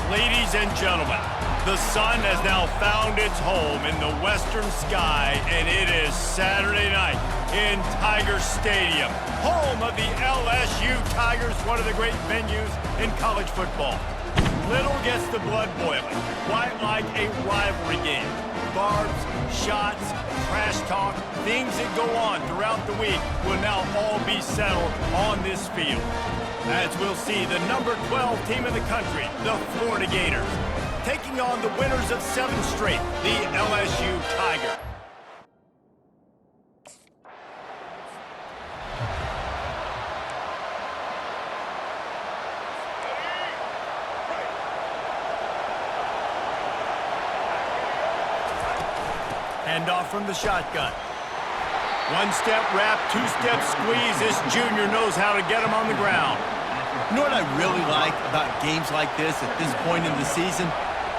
Ladies and gentlemen, the sun has now found its home in the western sky, and it is Saturday night in Tiger Stadium, home of the LSU Tigers, one of the great venues in college football. Little gets the blood boiling, quite like a rivalry game. Barbs, shots, trash talk, things that go on throughout the week will now all be settled on this field. As we'll see the number 12 team in the country, the Florida Gators, taking on the winners of 7 straight, the LSU Tigers. Handoff from the shotgun. One-step wrap, two-step squeeze. This junior knows how to get him on the ground. You know what I really like about games like this at this point in the season?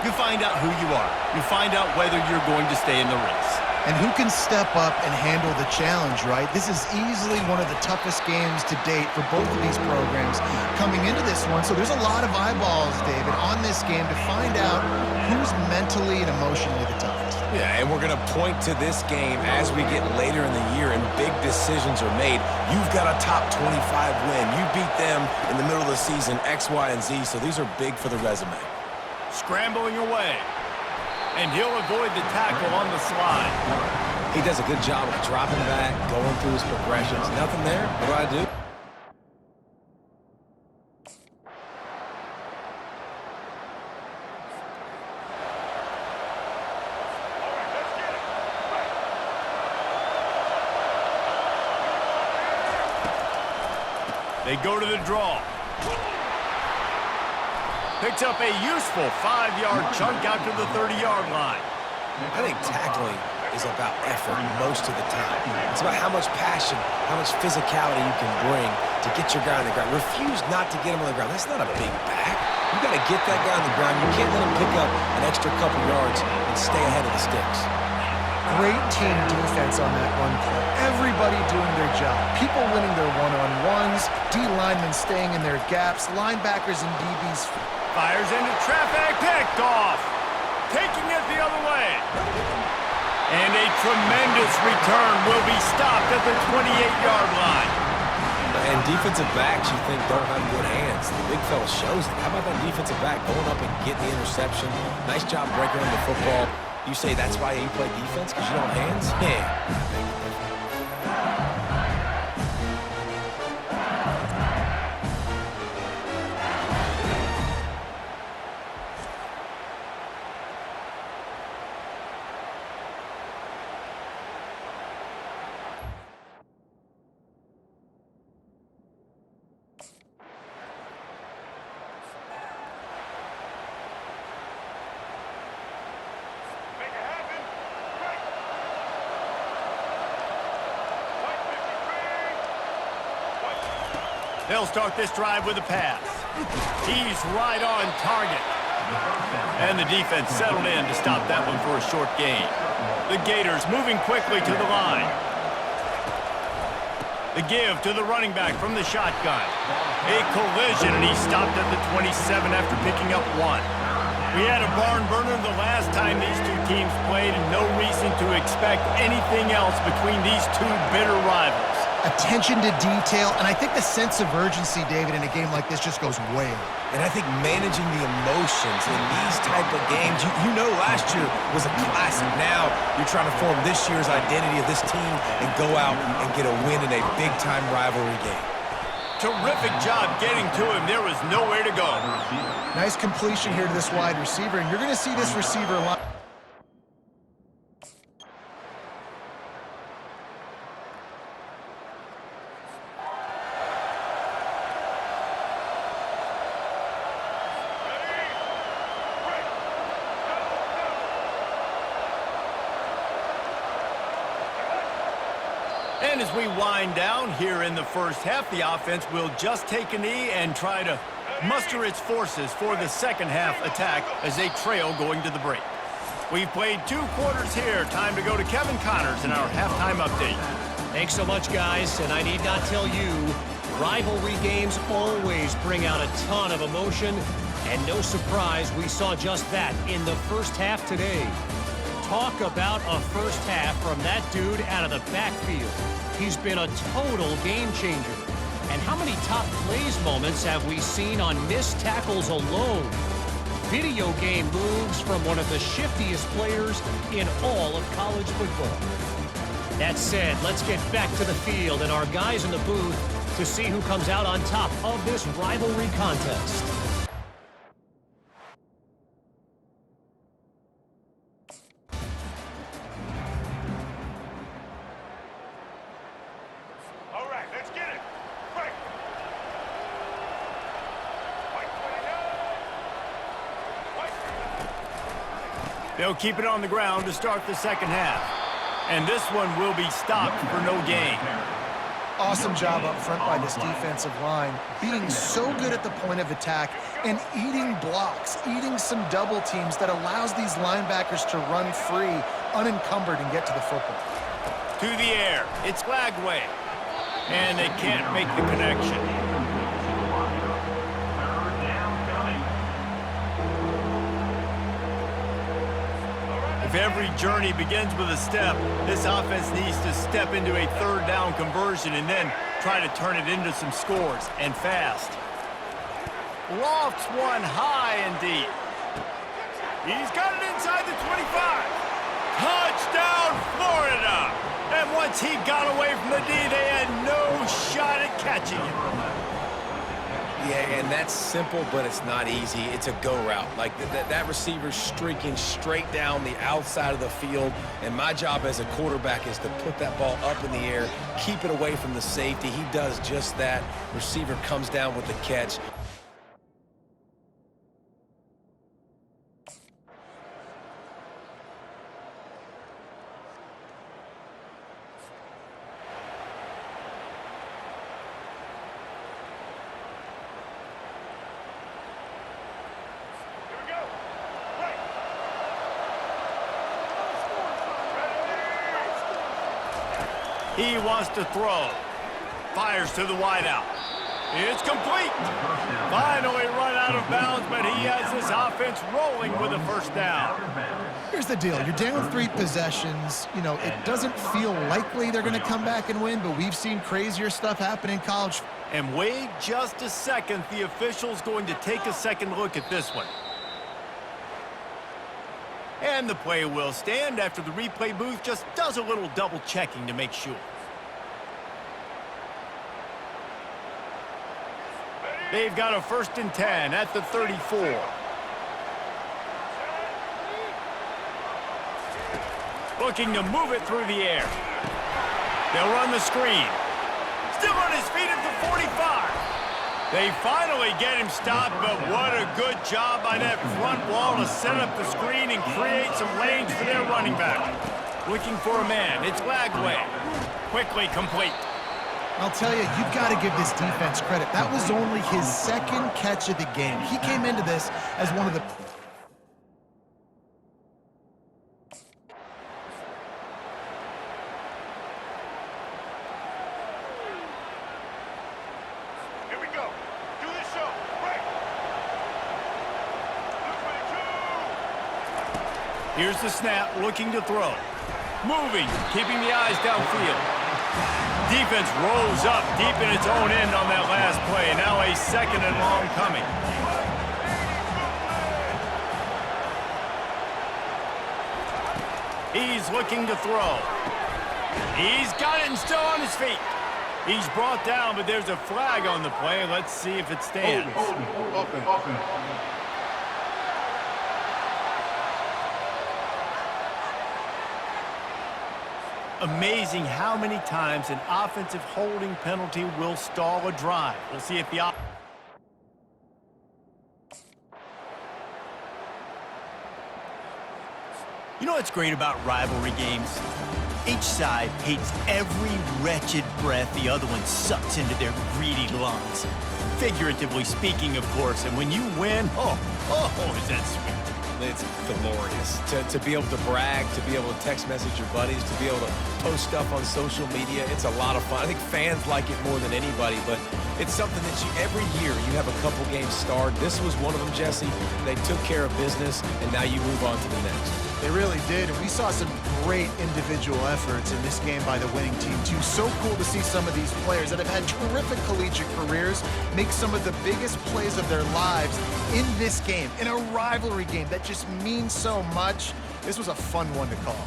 You find out who you are. You find out whether you're going to stay in the race. And who can step up and handle the challenge, right? This is easily one of the toughest games to date for both of these programs coming into this one. So there's a lot of eyeballs, David, on this game to find out who's mentally and emotionally the toughest. Yeah, and we're going to point to this game as we get later in the year and big decisions are made. You've got a top 25 win. You beat them in the middle of the season, X, Y, and Z, so these are big for the resume. Scrambling away. And he'll avoid the tackle on the slide. He does a good job of dropping back, going through his progressions. Nothing there. What do? They go to the draw. Picks up a useful 5-yard chunk out to the 30-yard line. I think tackling is about effort most of the time. It's about how much passion, how much physicality you can bring to get your guy on the ground. Refuse not to get him on the ground. That's not a big back. You got to get that guy on the ground. You can't let him pick up an extra couple yards and stay ahead of the sticks. Great team defense on that run play. Everybody doing their job. People winning their one-on-ones, D linemen staying in their gaps, linebackers and DBs. Fires into traffic, picked off. Taking it the other way. And a tremendous return will be stopped at the 28-yard line. And defensive backs you think don't have good hands. The big fella shows it. How about that defensive back going up and getting the interception? Nice job breaking on the football. You say that's why you play defense, because you don't have hands? Yeah. They'll start this drive with a pass. He's right on target. And the defense settled in to stop that one for a short gain. The Gators moving quickly to the line. The give to the running back from the shotgun. A collision, and he stopped at the 27 after picking up 1. We had a barn burner the last time these two teams played, and no reason to expect anything else between these two bitter rivals. Attention to detail, and I think the sense of urgency, David, in a game like this just goes way up. And I think managing the emotions in these type of games, you know last year was a classic. Now you're trying to form this year's identity of this team and go out and get a win in a big-time rivalry game. Terrific job getting to him. There was nowhere to go. Nice completion here to this wide receiver, and you're going to see this receiver line. And as we wind down here in the first half, the offense will just take a knee and try to muster its forces for the second half attack as they trail going to the break. We've played 2 quarters here. Time to go to Kevin Connors in our halftime update. Thanks so much, guys, and I need not tell you, rivalry games always bring out a ton of emotion. And no surprise, we saw just that in the first half today. Talk about a first half from that dude out of the backfield. He's been a total game changer. And how many top plays moments have we seen on missed tackles alone? Video game moves from one of the shiftiest players in all of college football. That said, let's get back to the field and our guys in the booth to see who comes out on top of this rivalry contest. All right, let's get it. Right. They'll keep it on the ground to start the second half. And this one will be stopped for no gain. Awesome job up front by this defensive line, being so good at the point of attack and eating blocks, eating some double teams that allows these linebackers to run free, unencumbered, and get to the football. To the air, it's Lagway. And they can't make the connection. If every journey begins with a step, this offense needs to step into a third down conversion and then try to turn it into some scores, and fast. Lofts one high and deep. He's got it inside the 25. Touchdown, Florida! And once he got away from the D, they had no shot at catching him. Yeah, and that's simple, but it's not easy. It's a go route. Like, that receiver's streaking straight down the outside of the field, and my job as a quarterback is to put that ball up in the air, keep it away from the safety. He does just that. Receiver comes down with the catch. He wants to throw. Fires to the wideout. It's complete. Finally run out of bounds, but he has this offense rolling with a first down. Here's the deal. You're down 3 possessions. You know, it doesn't feel likely they're going to come back and win, but we've seen crazier stuff happen in college. And wait just a second. The official's going to take a second look at this one. And the play will stand after the replay booth just does a little double checking to make sure. They've got a 1st and 10 at the 34. Looking to move it through the air. They'll run the screen. Still on his feet at the 45. They finally get him stopped, but what a good job by that front wall to set up the screen and create some lanes for their running back. Looking for a man. It's Lagway. Quickly complete. I'll tell you, you've got to give this defense credit. That was only his 2nd catch of the game. He came into this as one of the... Here we go. Do the show. Break. Here's the snap, looking to throw. Moving, keeping the eyes downfield. Defense rolls up deep in its own end on that last play. Now a 2nd and long coming. He's looking to throw. He's got it and still on his feet. He's brought down, but there's a flag on the play. Let's see if it stands. Amazing how many times an offensive holding penalty will stall a drive. We'll see if the... You know what's great about rivalry games? Each side hates every wretched breath the other one sucks into their greedy lungs. Figuratively speaking, of course, and when you win, oh, is that sweet. it's glorious. To be able to brag, to be able to text message your buddies, to be able to post stuff on social media, it's a lot of fun. I think fans like it more than anybody, but it's something that every year you have a couple games starred. This was one of them, Jesse. They took care of business, and now you move on to the next. They really did, and we saw some great individual efforts in this game by the winning team, too. So cool to see some of these players that have had terrific collegiate careers make some of the biggest plays of their lives in this game, in a rivalry game that just means so much. This was a fun one to call.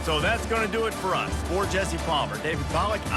So that's going to do it for us. For Jesse Palmer, David Pollack, I'm